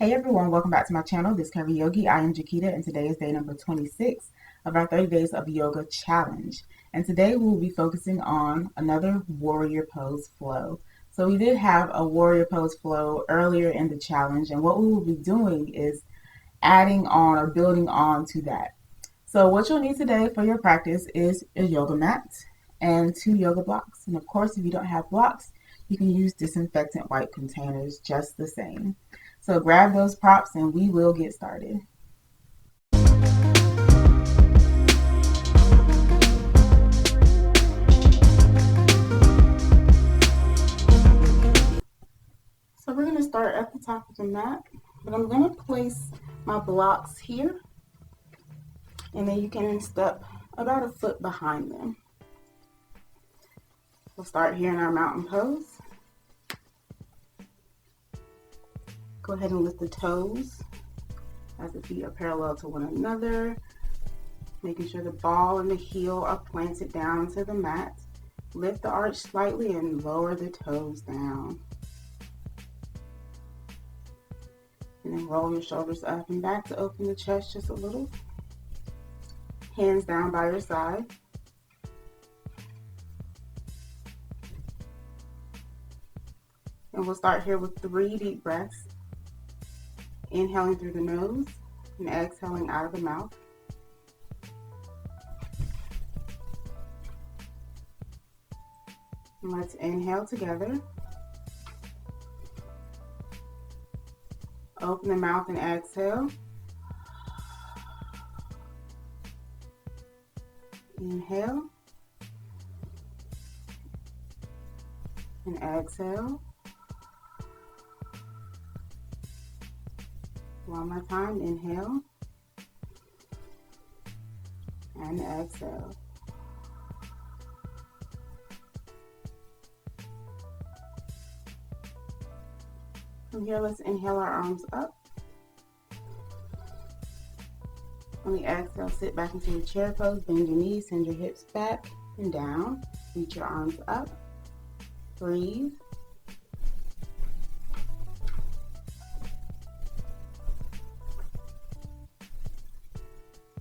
Hey everyone, welcome back to my channel, This Curvi Yogi. I am Jakita and today is day number 26 of our 30 days of yoga challenge. And today we will be focusing on another warrior pose flow. So we did have a warrior pose flow earlier in the challenge, and what we will be doing is adding on or building on to that. So what you'll need today for your practice is a yoga mat and 2 yoga blocks. And of course, if you don't have blocks, you can use disinfectant wipe containers just the same. So grab those props and we will get started. So we're going to start at the top of the mat, but I'm going to place my blocks here, and then you can step about a foot behind them. We'll start here in our mountain pose. Go ahead and lift the toes as the feet are parallel to one another, making sure the ball and the heel are planted down to the mat. Lift the arch slightly and lower the toes down. And then roll your shoulders up and back to open the chest just a little. Hands down by your side. And we'll start here with 3 deep breaths. Inhaling through the nose and exhaling out of the mouth. And let's inhale together. Open the mouth and exhale. Inhale. And exhale. One more time, inhale and exhale. From here, let's inhale our arms up. On the exhale, sit back into your chair pose, bend your knees, send your hips back and down. Reach your arms up. Breathe.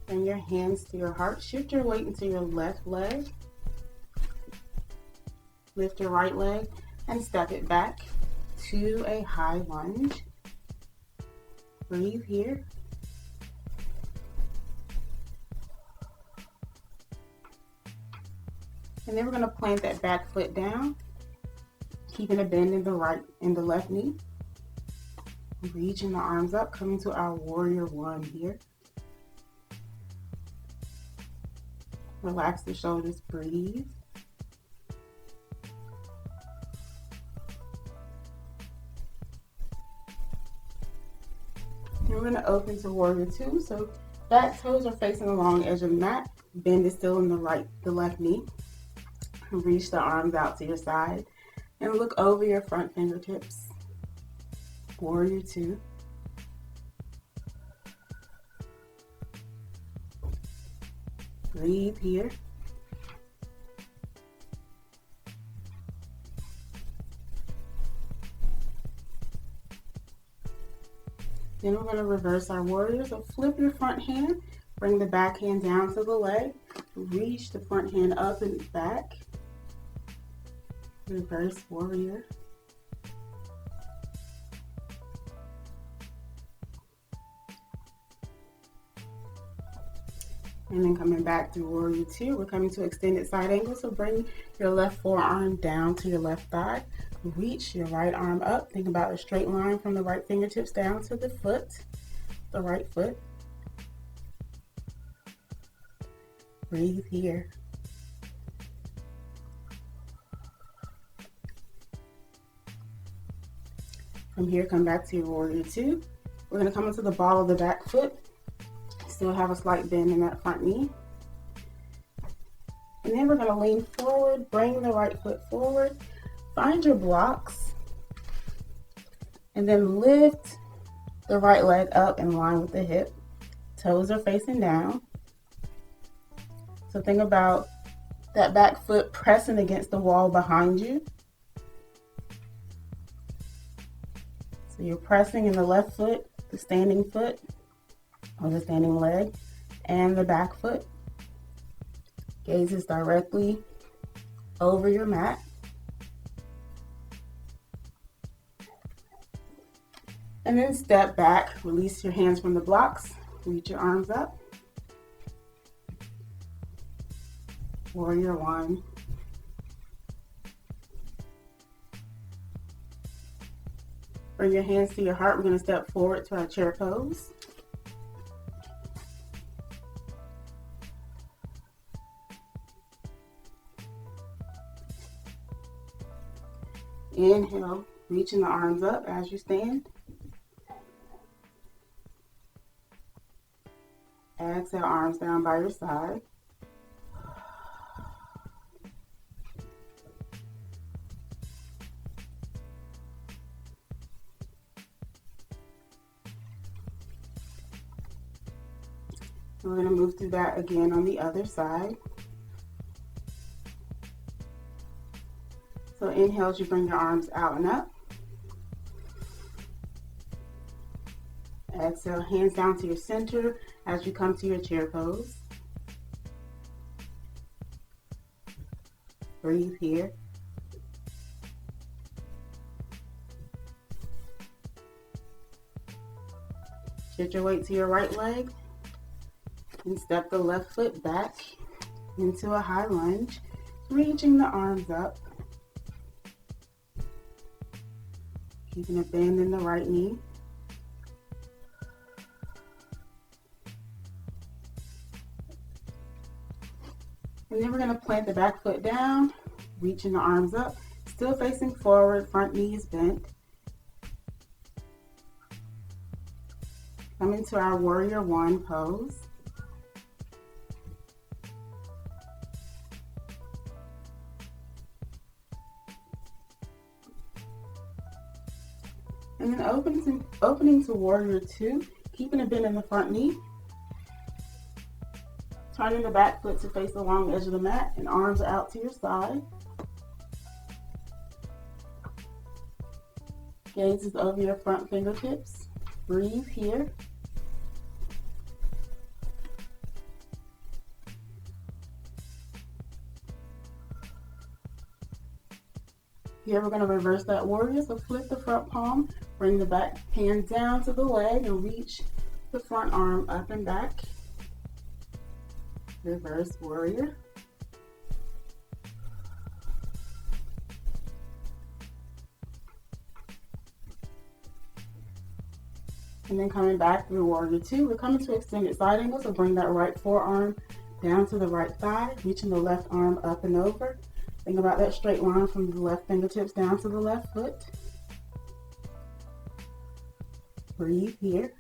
Bring your hands to your heart. Shift your weight into your left leg. Lift your right leg and step it back to a high lunge. Breathe here. And then we're going to plant that back foot down, keeping a bend in the left knee. Reaching the arms up, coming to our warrior one here. Relax the shoulders, breathe. And we're going to open to warrior two. So back toes are facing the long edge of the mat. Bend is still in the left knee. Reach the arms out to your side and look over your front fingertips. Warrior two. Breathe here. Then we're going to reverse our warrior. So flip your front hand, bring the back hand down to the leg, reach the front hand up and back. Reverse warrior. And then coming back to warrior two, we're coming to extended side angle. So bring your left forearm down to your left thigh. Reach your right arm up. Think about a straight line from the right fingertips down to the foot, the right foot. Breathe here. From here, come back to your warrior two. We're going to come into the ball of the back foot. Still have a slight bend in that front knee. And then we're going to lean forward, bring the right foot forward, find your blocks, and then lift the right leg up in line with the hip. Toes are facing down. So think about that back foot pressing against the wall behind you. So you're pressing in the left foot the standing foot or the standing leg and the back foot. Gaze is directly over your mat. And then step back, release your hands from the blocks, reach your arms up. Warrior one. Bring your hands to your heart. We're going to step forward to our chair pose. Inhale, reaching the arms up as you stand. Exhale, arms down by your side. We're going to move through that again on the other side. So inhale as you bring your arms out and up. Exhale, hands down to your center as you come to your chair pose. Breathe here. Shift your weight to your right leg and step the left foot back into a high lunge, reaching the arms up. Keeping a bend in the right knee. And then we're going to plant the back foot down, reaching the arms up, still facing forward, front knee is bent. Come into our warrior one pose. And then opening to warrior two, keeping a bend in the front knee. Turning the back foot to face the long edge of the mat and arms are out to your side. Gaze is over your front fingertips. Breathe here. Here we're going to reverse that warrior, so flip the front palm, bring the back hand down to the leg and reach the front arm up and back. Reverse warrior. And then coming back through warrior two, we're coming to extended side angle, so bring that right forearm down to the right thigh, reaching the left arm up and over. Think about that straight line from the left fingertips down to the left foot. Breathe here.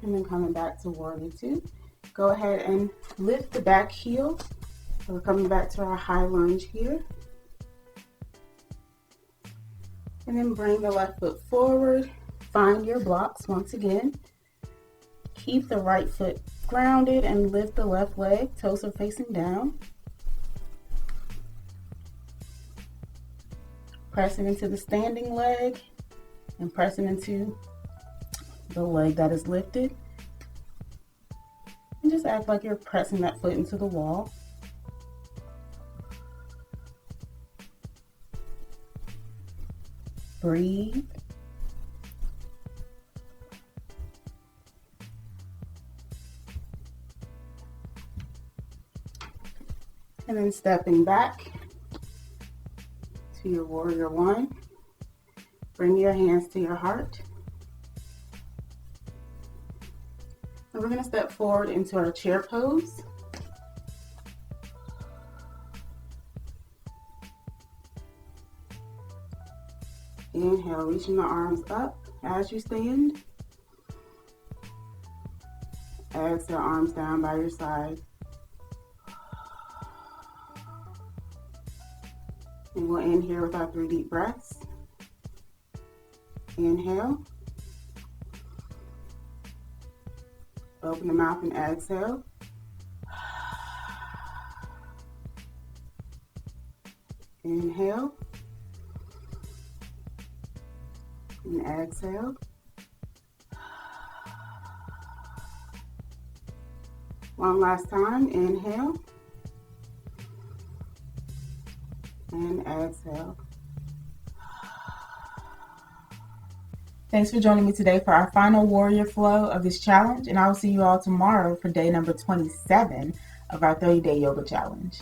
And then coming back to warrior two. Go ahead and lift the back heel. So we're coming back to our high lunge here. And then bring the left foot forward. Find your blocks once again. Keep the right foot grounded and lift the left leg. Toes are facing down. Pressing into the standing leg and pressing into the leg that is lifted. And just act like you're pressing that foot into the wall. Breathe. And then stepping back to your warrior one. Bring your hands to your heart. And we're going to step forward into our chair pose. Inhale, reaching the arms up as you stand. Exhale, arms down by your side. And we'll end here with our 3 deep breaths. Inhale. Open the mouth and exhale. Inhale and exhale. One last time. Inhale and exhale. Thanks for joining me today for our final warrior flow of this challenge, and I will see you all tomorrow for day number 27 of our 30-day yoga challenge.